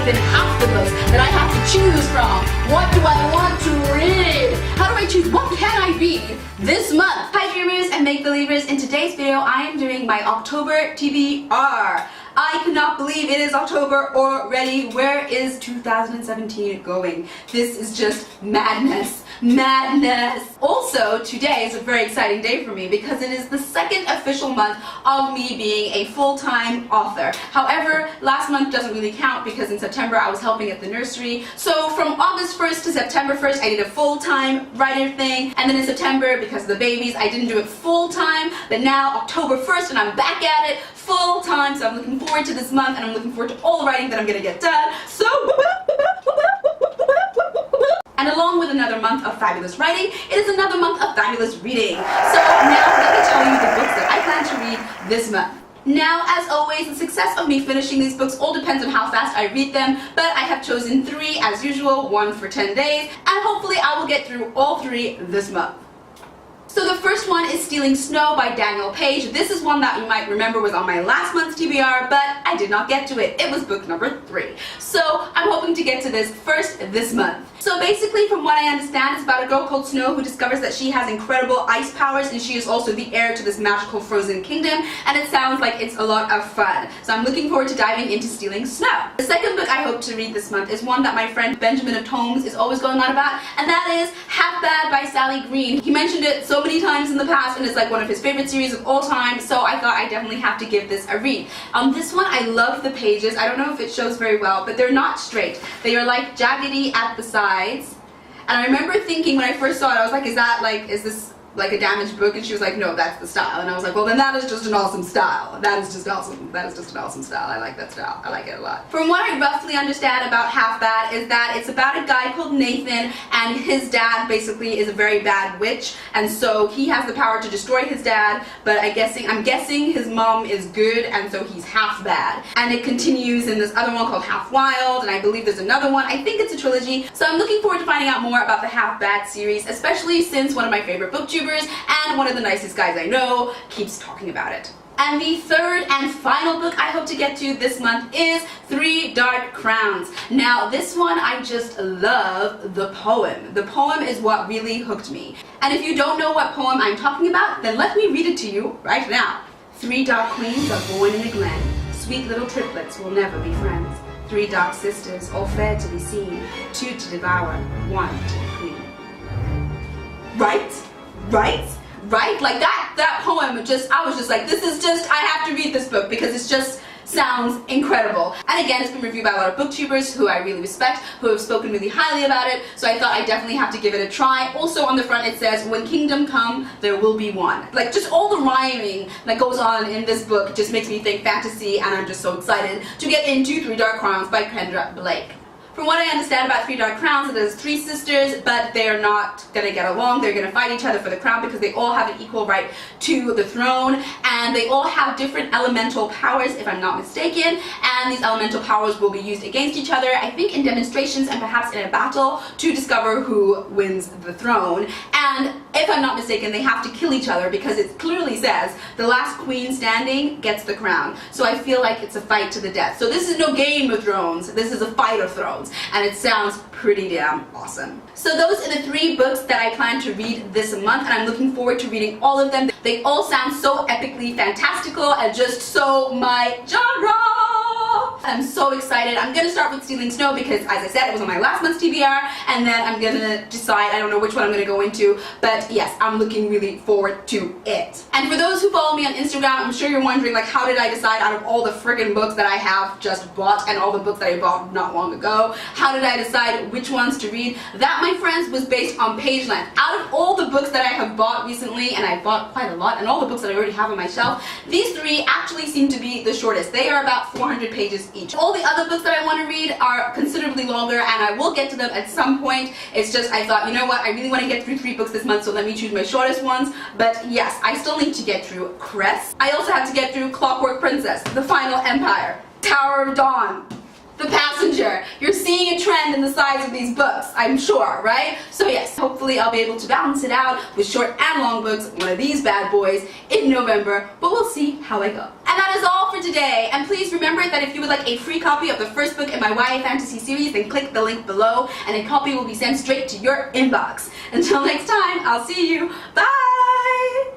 even half the books that I have to choose from. What do I want to read? How do I choose? What can I read this month? Hi dreamers and make-believers. In today's video, I am doing my October TBR. I cannot believe it is October already. Where is 2017 going? This is just madness. Madness! Also, today is a very exciting day for me because it is the second official month of me being a full-time author. However, last month doesn't really count because in September I was helping at the nursery. So from August 1st to September 1st I did a full-time writer thing, and then in September, because of the babies, I didn't do it full-time, but now October 1st and I'm back at it full-time, so I'm looking forward to this month and I'm looking forward to all the writing that I'm gonna get done. So and along with another month of fabulous writing, it is another month of fabulous reading. So now let me tell you the books that I plan to read this month. Now, as always, the success of me finishing these books all depends on how fast I read them, but I have chosen 3 as usual, 1 for 10 days, and hopefully I will get through all 3 this month. So the first one is Stealing Snow by Daniel Page. This is one that you might remember was on my last month's TBR, but I did not get to it. It was book number 3. So I'm hoping to get to this first this month. So basically, from what I understand, it's about a girl called Snow who discovers that she has incredible ice powers and she is also the heir to this magical frozen kingdom, and it sounds like it's a lot of fun. So I'm looking forward to diving into Stealing Snow. The second book I hope to read this month is one that my friend Benjamin of Tomes is always going on about, and that is Half Bad by Sally Green. He mentioned it so many times in the past and it's like one of his favorite series of all time, so I thought I definitely have to give this a read. This one, I love the pages. I don't know if it shows very well, but they're not straight. They are like jaggedy at the sides. And I remember thinking when I first saw it, I was like, is this like a damaged book? And she was like, no, that's the style. And I was like, well, then that is just an awesome style. That is just awesome. That is just an awesome style. I like that style. I like it a lot. From what I roughly understand about Half Bad is that it's about a guy called Nathan, and his dad basically is a very bad witch, and so he has the power to destroy his dad, but I'm guessing his mom is good, and so he's half bad. And it continues in this other one called Half Wild, and I believe there's another one. I think it's a trilogy, so I'm looking forward to finding out more about the Half Bad series, especially since one of my favorite booktubers and one of the nicest guys I know keeps talking about it. And the third and final book I hope to get to this month is 3 Dark Crowns. Now this one, I just love the poem. The poem is what really hooked me. And if you don't know what poem I'm talking about, then let me read it to you right now. 3 dark queens are born in a glen. Sweet little triplets will never be friends. 3 dark sisters, all fair to be seen. 2 to devour, 1 to the queen. Right? Like that poem, I was just like, I have to read this book because it just sounds incredible. And again, it's been reviewed by a lot of booktubers who I really respect, who have spoken really highly about it, so I thought I definitely have to give it a try. Also on the front it says, when kingdom come, there will be one. Like, just all the rhyming that goes on in this book just makes me think fantasy, and I'm just so excited to get into 3 Dark Crowns by Kendra Blake. From what I understand about 3 Dark Crowns, it is 3 sisters, but they're not gonna get along. They're gonna fight each other for the crown because they all have an equal right to the throne, and they all have different elemental powers, if I'm not mistaken, and these elemental powers will be used against each other, I think in demonstrations and perhaps in a battle, to discover who wins the throne. And if I'm not mistaken, they have to kill each other because it clearly says the last queen standing gets the crown. So I feel like it's a fight to the death. So this is no Game of Thrones, this is a fight of thrones. And it sounds pretty damn awesome. So those are the 3 books that I plan to read this month, and I'm looking forward to reading all of them. They all sound so epically fantastical and just so my genre. I'm so excited. I'm gonna start with Stealing Snow because, as I said, it was on my last month's TBR, and then I'm gonna decide, I don't know which one I'm gonna go into, but yes, I'm looking really forward to it. And for those who follow me on Instagram, I'm sure you're wondering, like, how did I decide out of all the friggin' books that I have just bought and all the books that I bought not long ago, how did I decide which ones to read? That, my friends, was based on page length. Out of all the books that I have bought recently, and I bought quite a lot, and all the books that I already have on my shelf, these 3 actually seem to be the shortest. They are about 400 pages each. All the other books that I want to read are considerably longer, and I will get to them at some point. It's just, I thought, you know what, I really want to get through 3 books this month, so let me choose my shortest ones. But yes, I still need to get through Crest. I also have to get through Clockwork Princess, The Final Empire, Tower of Dawn, The Passenger. You're seeing a trend in the size of these books, I'm sure, right? So yes, hopefully I'll be able to balance it out with short and long books, one of these bad boys, in November, but we'll see how I go. And that is all for today. And please remember that if you would like a free copy of the first book in my YA fantasy series, then click the link below and a copy will be sent straight to your inbox. Until next time, I'll see you. Bye!